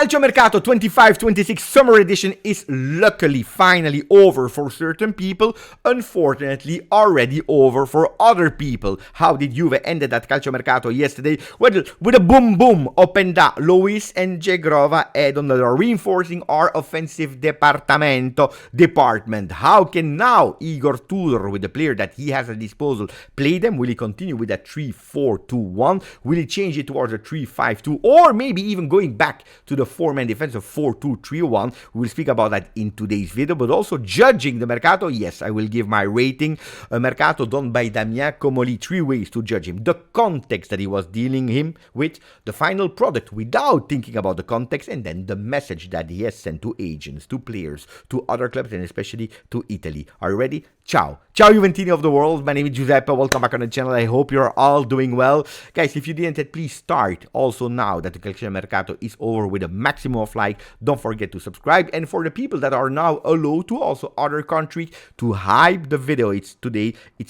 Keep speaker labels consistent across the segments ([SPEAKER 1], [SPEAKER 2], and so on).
[SPEAKER 1] Calcio Mercato 25-26 Summer Edition is luckily finally over for certain people, unfortunately already over for other people. How did Juve end that Calcio Mercato yesterday? Well, with a boom Openda, Lois and Zhegrova Edon that are reinforcing our offensive department. How can now Igor Tudor, with the player that he has at disposal, play them? Will he continue with that 3-4-2-1? Will he change it towards a 3-5-2, or maybe even going back to the four-man defense of 4-2-3-1? We will speak about that in today's video, but also judging the Mercato. Yes, I will give my rating. A Mercato done by Damien Comolli. 3 ways to judge him: the context that he was dealing him with, the final product without thinking about the context, and then the message that he has sent to agents, to players, to other clubs, and especially to Italy. Are you ready? Ciao Juventini of the world. My name is Giuseppe. Welcome back on the channel. I hope you're all doing well. Guys, if you didn't yet, please start. Also, now that the Calcio Mercato is over with a maximum of like, don't forget to subscribe. And for the people that are now allowed to also other countries to hype the video, it's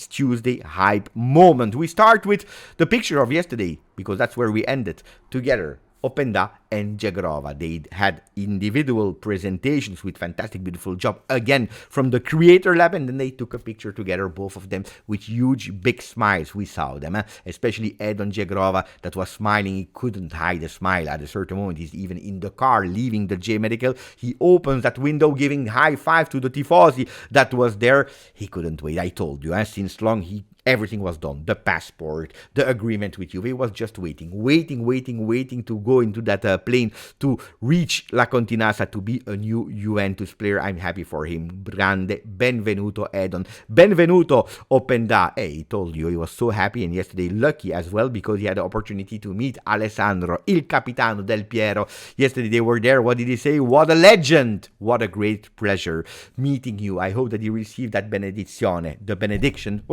[SPEAKER 1] Tuesday hype moment. We start with the picture of yesterday because that's where we ended together. Openda and Zhegrova. They had individual presentations with fantastic, beautiful job again from the creator lab, and then they took a picture together, both of them with huge, big smiles. We saw them, especially Edon Zhegrova that was smiling. He couldn't hide a smile at a certain moment. He's even in the car leaving the J Medical. He opens that window, giving high five to the tifosi that was there. He couldn't wait. I told you, since long everything was done. The passport, the agreement with Juve. He was just waiting to go into that plane to reach La Continassa to be a new Juventus player. I'm happy for him. Grande, benvenuto Edon. Benvenuto Openda. Hey, he told you he was so happy, and yesterday lucky as well because he had the opportunity to meet Alessandro, il capitano del Piero. Yesterday they were there. What did he say? What a legend. What a great pleasure meeting you. I hope that he received that benedizione, the benediction,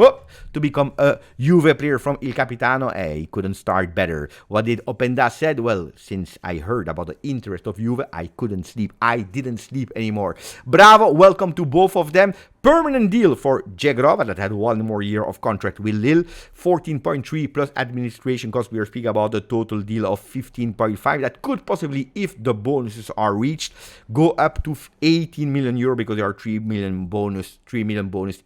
[SPEAKER 1] to become a Juve player from Il Capitano. He couldn't start better. What did Openda said? Well, since I heard about the interest of Juve, I couldn't sleep. I didn't sleep anymore. Bravo, welcome to both of them. Permanent deal for Zhegrova that had 1 more year of contract with Lille. 14.3 plus administration costs. We are speaking about a total deal of 15.5. That could possibly, if the bonuses are reached, go up to 18 million euro because there are 3 million bonus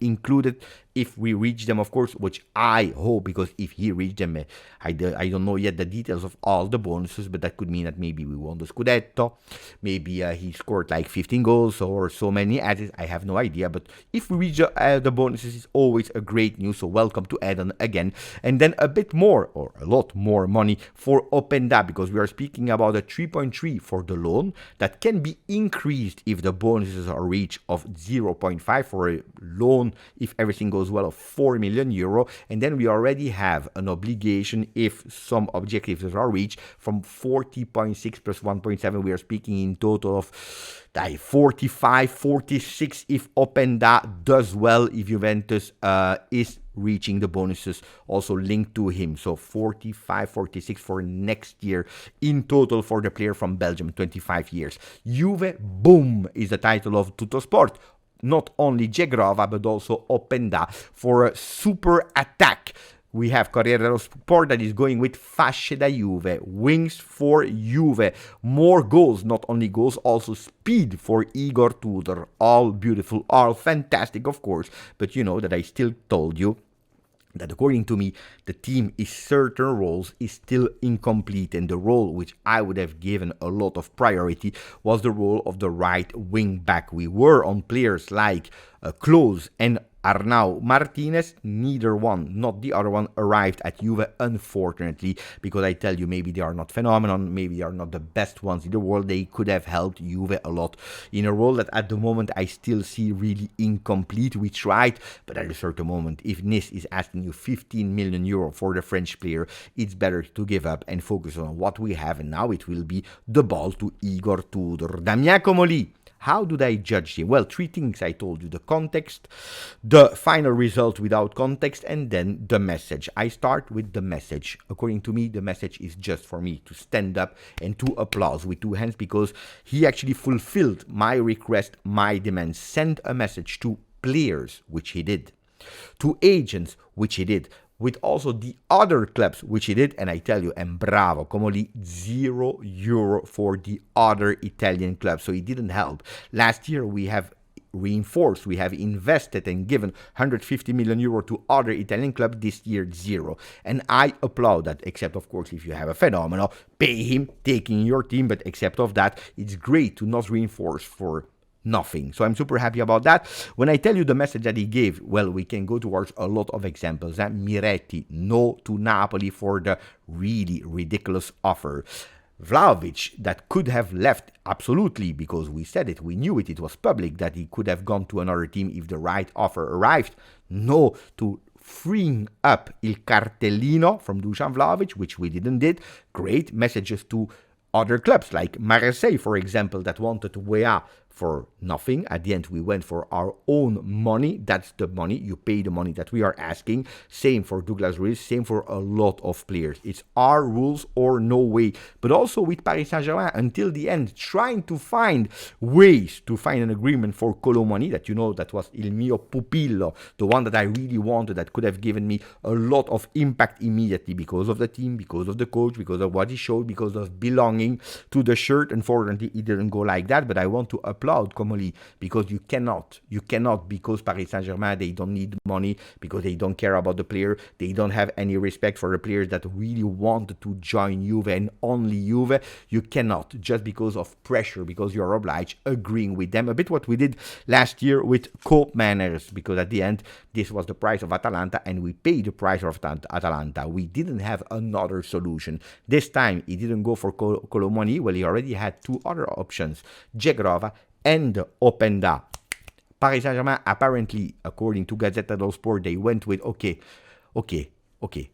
[SPEAKER 1] included if we reach them, of course, which I hope, because if he reached them, I don't know yet the details of all the bonuses, but that could mean that maybe we won the Scudetto, maybe he scored like 15 goals or so many assists. I have no idea, but if we reach the bonuses, it's always a great news. So welcome to Edon again. And then a bit more, or a lot more money for Openda, because we are speaking about a 3.3 for the loan that can be increased if the bonuses are reached of 0.5 for a loan if everything goes well of 4 million euro. And then we already have an obligation if some objectives are reached from 40.6 plus 1.7. We are speaking in total of 45, 46 if Openda does well, if Juventus is reaching the bonuses also linked to him. So 45, 46 for next year in total for the player from Belgium, 25 years. Juve Boom is the title of Tuttosport. Not only Zhegrova, but also Openda for a super attack. We have Corriere dello Sport that is going with Fasce da Juve, wings for Juve, more goals, not only goals, also speed for Igor Tudor. All beautiful, all fantastic, of course, but you know that I still told you that according to me, the team is certain roles is still incomplete, and the role which I would have given a lot of priority was the role of the right wing back. We were on players like Klose and Arnau Martinez. Neither one, not the other one, arrived at Juve, unfortunately, because I tell you, maybe they are not phenomenon, maybe they are not the best ones in the world. They could have helped Juve a lot in a role that at the moment I still see really incomplete. We tried, but at a certain moment, if Nice is asking you 15 million euro for the French player, it's better to give up and focus on what we have, and now it will be the ball to Igor Tudor. Damien Comolli. How do I judge him? Well, 3 things I told you: the context, the final result without context, and then the message. I start with the message. According to me, the message is just for me to stand up and to applaud with 2 hands, because he actually fulfilled my request, my demand. Send a message to players, which he did, to agents, which he did. with also the other clubs, which he did, and I tell you, and bravo, Comolli, €0 for the other Italian clubs, so he didn't help. Last year we have reinforced, we have invested and given €150 million to other Italian clubs, this year zero. And I applaud that, except of course if you have a phenomenal, pay him, taking your team, but except of that, it's great to not reinforce for nothing. So I'm super happy about that. When I tell you the message that he gave, well, we can go towards a lot of examples. Miretti, no to Napoli for the really ridiculous offer. Vlahovic, that could have left, absolutely, because we said it, we knew it, it was public that he could have gone to another team if the right offer arrived. No to freeing up Il Cartellino from Dusan Vlahovic, which we didn't did. Great messages to other clubs like Marseille, for example, that wanted Weah for nothing. At the end, we went for our own money. That's the money. You pay the money that we are asking. Same for Douglas Luiz, same for a lot of players. It's our rules or no way. But also with Paris Saint-Germain, until the end, trying to find ways to find an agreement for Colomani, that you know, that was Il Mio Pupillo, the one that I really wanted, that could have given me a lot of impact immediately because of the team, because of the coach, because of what he showed, because of belonging to the shirt. Unfortunately, it didn't go like that, but I want to applaud Comolli, because you cannot, because Paris Saint-Germain, they don't need money, because they don't care about the player, they don't have any respect for the players that really wanted to join Juve and only Juve. You cannot, just because of pressure, because you're obliged, agreeing with them. A bit what we did last year with Koopmeiners, because at the end, this was the price of Atalanta, and we paid the price of Atalanta. We didn't have another solution. This time, he didn't go for Colomani. Well, he already had two other options, Zhegrova and Openda. Paris Saint-Germain, apparently, according to Gazzetta dello Sport, they went with, okay,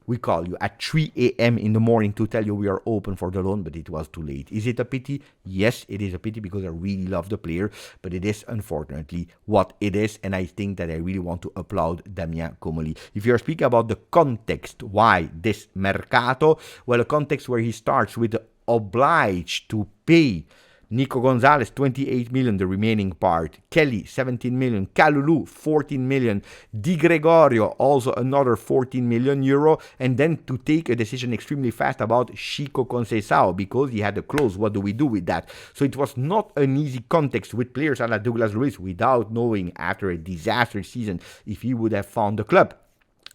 [SPEAKER 1] we call you at 3 a.m. in the morning to tell you we are open for the loan, but it was too late. Is it a pity? Yes, it is a pity, because I really love the player, but it is unfortunately what it is, and I think that I really want to applaud Damien Comolli. If you're speaking about the context, why this Mercato? Well, a context where he starts with the obliged to pay Nico Gonzalez, 28 million, the remaining part. Kelly, 17 million. Kalulu, 14 million. Di Gregorio, also another 14 million euro. And then to take a decision extremely fast about Chico Conceição, because he had a clause. What do we do with that? So it was not an easy context with players like Douglas Luiz, without knowing after a disastrous season if he would have found the club.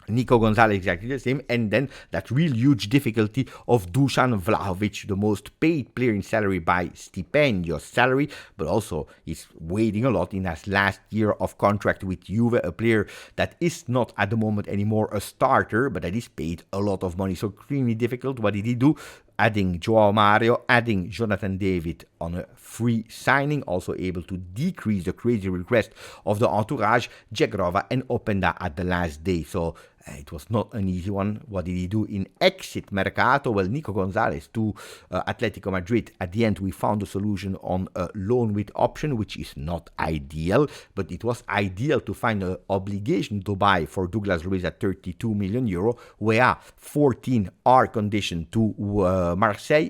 [SPEAKER 1] Nico Gonzalez exactly the same, and then that real huge difficulty of Dusan Vlahovic, the most paid player in salary by Stipendio salary, but also he's waiting a lot in his last year of contract with Juve, a player that is not at the moment anymore a starter, but that is paid a lot of money, so extremely difficult. What did he do? Adding Joao Mario, adding Jonathan David on a free signing, also able to decrease the crazy request of the entourage, Zhegrova and Openda at the last day. So it was not an easy one. What did he do in exit Mercato? Well, Nico Gonzalez to Atletico Madrid. At the end, we found a solution on a loan with option, which is not ideal, but it was ideal to find an obligation to buy for Douglas Luiz at 32 million euro, where 14 are conditioned to Marseille.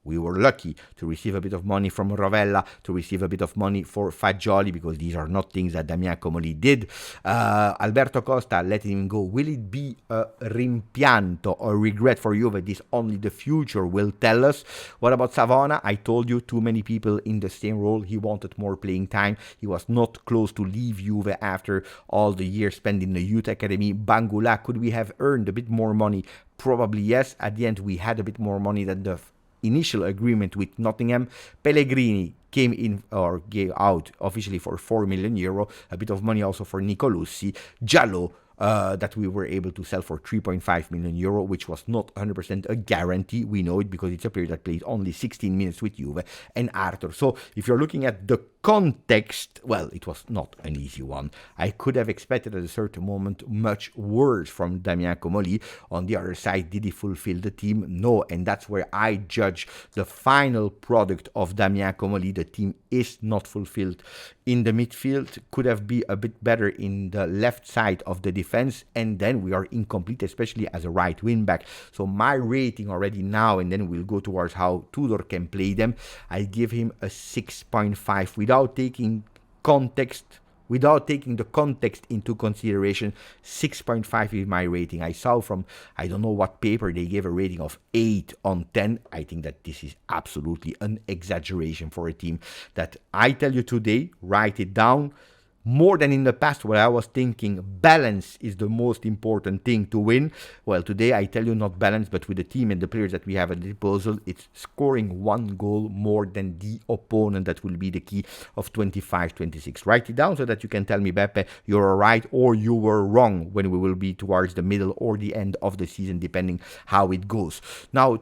[SPEAKER 1] We were lucky to receive a bit of money from Rovella, to receive a bit of money for Fagioli, because these are not things that Damien Comolli did. Alberto Costa, letting him go. Will it be a rimpianto or regret for Juve? This only the future will tell us. What about Savona? I told you, too many people in the same role. He wanted more playing time. He was not close to leave Juve after all the years spent in the youth academy. Bangula, could we have earned a bit more money? Probably yes. At the end, we had a bit more money than the initial agreement with Nottingham. Pellegrini came in or gave out officially for 4 million euro, a bit of money also for Nicolussi. Giallo, that we were able to sell for 3.5 million euro, which was not 100% a guarantee. We know it because it's a player that played only 16 minutes with Juve, and Arthur. So if you're looking at the context, well, it was not an easy one. I could have expected at a certain moment much worse from Damien Comolli. On the other side, did he fulfill the team? No, and that's where I judge the final product of Damien Comolli. The team is not fulfilled in the midfield, could have been a bit better in the left side of the defense, and then we are incomplete, especially as a right wing back. So my rating already now, and then we'll go towards how Tudor can play them, I give him a 6.5 without taking context without taking the context into consideration, 6.5 is my rating. I saw from, I don't know what paper, they gave a rating of 8 on 10. I think that this is absolutely an exaggeration for a team that, I tell you today, write it down, more than in the past where I was thinking balance is the most important thing to win. Well, today I tell you not balance, but with the team and the players that we have at disposal, it's scoring 1 goal more than the opponent that will be the key of 25-26. Write it down so that you can tell me, Beppe, you're right or you were wrong when we will be towards the middle or the end of the season, depending how it goes. Now,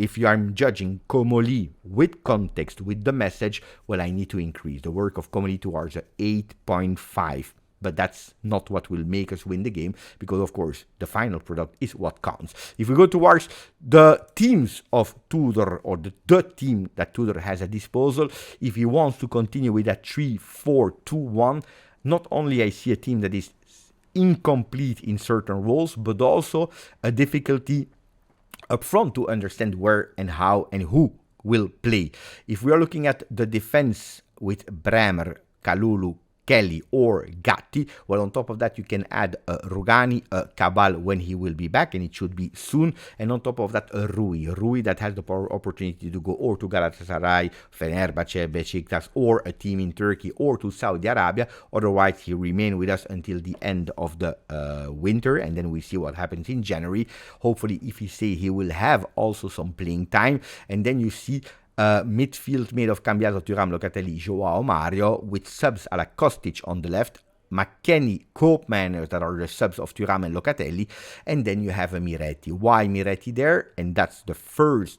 [SPEAKER 1] if I'm judging Comolli with context, with the message, well, I need to increase the work of Comolli towards a 8.5. But that's not what will make us win the game, because, of course, the final product is what counts. If we go towards the teams of Tudor, or the team that Tudor has at disposal, if he wants to continue with that 3-4-2-1, not only I see a team that is incomplete in certain roles, but also a difficulty up front to understand where and how and who will play. If we are looking at the defense with Bremer, Kalulu, Kelly or Gatti, well, on top of that you can add Rugani, Cabal when he will be back, and it should be soon, and on top of that Rui that has the opportunity to go or to Galatasaray, Fenerbahce, Besiktas, or a team in Turkey or to Saudi Arabia. Otherwise he remain with us until the end of the winter, and then we see what happens in January. Hopefully, if he say, he will have also some playing time, and then you see midfield made of Cambiaso, Thuram, Locatelli, Joao Mario, with subs a la Kostic on the left, McKennie, Koopmeiners that are the subs of Thuram and Locatelli, and then you have a Miretti. Why Miretti there? And that's the first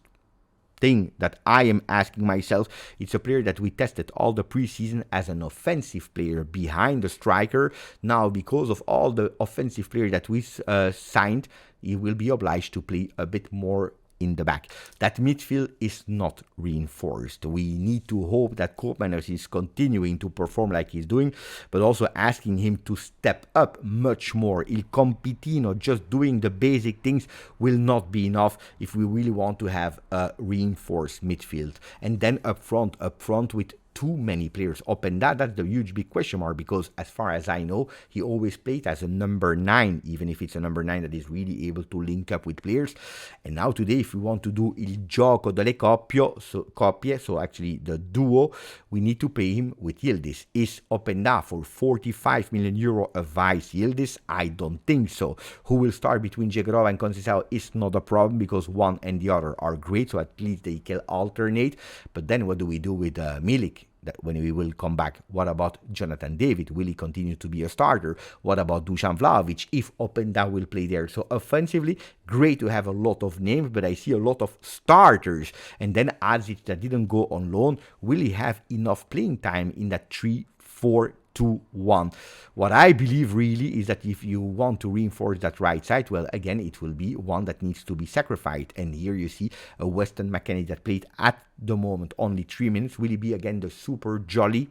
[SPEAKER 1] thing that I am asking myself. It's a player that we tested all the preseason as an offensive player behind the striker. Now, because of all the offensive players that we signed, he will be obliged to play a bit more in the back. That midfield is not reinforced. We need to hope that Koopmeiners is continuing to perform like he's doing, but also asking him to step up much more. Il Compitino just doing the basic things will not be enough if we really want to have a reinforced midfield. And then up front with too many players. Openda, that's the huge big question mark, because as far as I know, he always played as a number 9, even if it's a number 9 that is really able to link up with players. And now today, if we want to do il gioco delle coppie, so actually the duo, we need to pay him with Yildiz. Is Openda for 45 million euro a vice Yildiz? I don't think so. Who will start between Zhegrova and Conceição is not a problem, because one and the other are great, so at least they can alternate. But then what do we do with Milik? That when we will come back, what about Jonathan David? Will he continue to be a starter? What about Dusan Vlahovic if Openda will play there? So offensively, great to have a lot of names, but I see a lot of starters. And then Adzic that didn't go on loan, will he have enough playing time in that 3-4-2-1? What I believe really is that if you want to reinforce that right side, well, again, it will be one that needs to be sacrificed. And here you see a Weston McKennie that played at the moment only 3 minutes. Will he be again the super jolly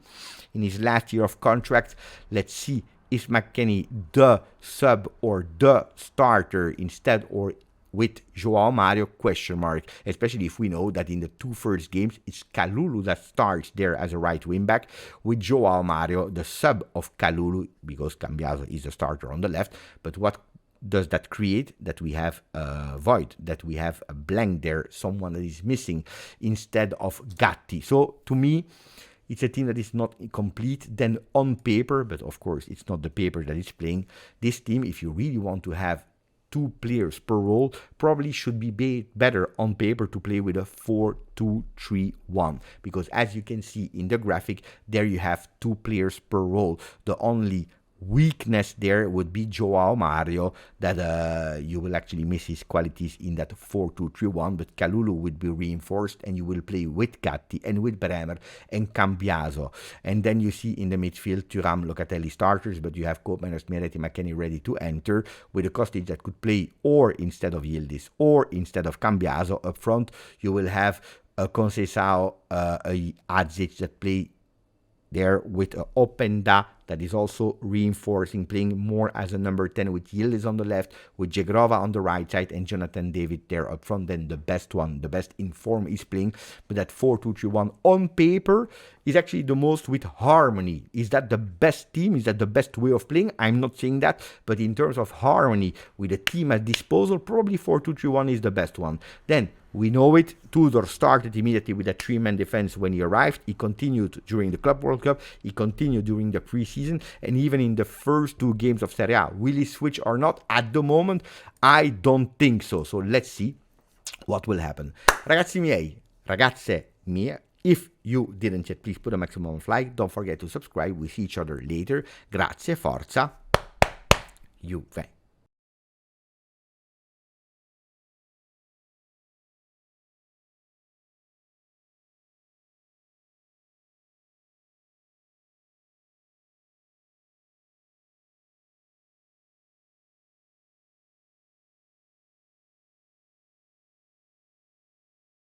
[SPEAKER 1] in his last year of contract? Let's see, is McKennie the sub or the starter instead, or with Joao Mario? Question mark, especially if we know that in the 2 first games it's Kalulu that starts there as a right wing back, with Joao Mario the sub of Kalulu, because Cambiaso is the starter on the left. But what does that create? That we have a void, that we have a blank there, someone that is missing instead of Gatti. So to me, it's a team that is not complete then on paper, but of course it's not the paper that is playing. This team, if you really want to have 2 players per role, probably should be better on paper to play with a 4-2-3-1, because as you can see in the graphic, there you have 2 players per role. The only weakness there would be Joao Mario, that you will actually miss his qualities in that 4-2-3-1, but Kalulu would be reinforced, and you will play with Gatti and with Bremer and Cambiaso. And then you see in the midfield Thuram, Locatelli starters, but you have Koopmeiners, Miretti, McKennie ready to enter, with a Kostic that could play or instead of Yildiz or instead of Cambiaso. Up front you will have a Conceição, a Adzic that play there with Openda that is also reinforcing, playing more as a number 10 with Yildiz on the left, with Zhegrova on the right side, and Jonathan David there up front. Then the best one, the best in form is playing. But that 4-2-3-1 on paper is actually the most with harmony. Is that the best team? Is that the best way of playing? I'm not saying that, but in terms of harmony with a team at disposal, probably 4-2-3-1 is the best one. Then we know it. Tudor started immediately with a 3-man defense when he arrived. He continued during the Club World Cup. He continued during the preseason, and even in the first 2 games of Serie A. Will he switch or not? At the moment, I don't think so. So let's see what will happen. Ragazzi miei, ragazze mie, if you didn't yet, please put a maximum of like. Don't forget to subscribe. We see each other later. Grazie, forza, Juve.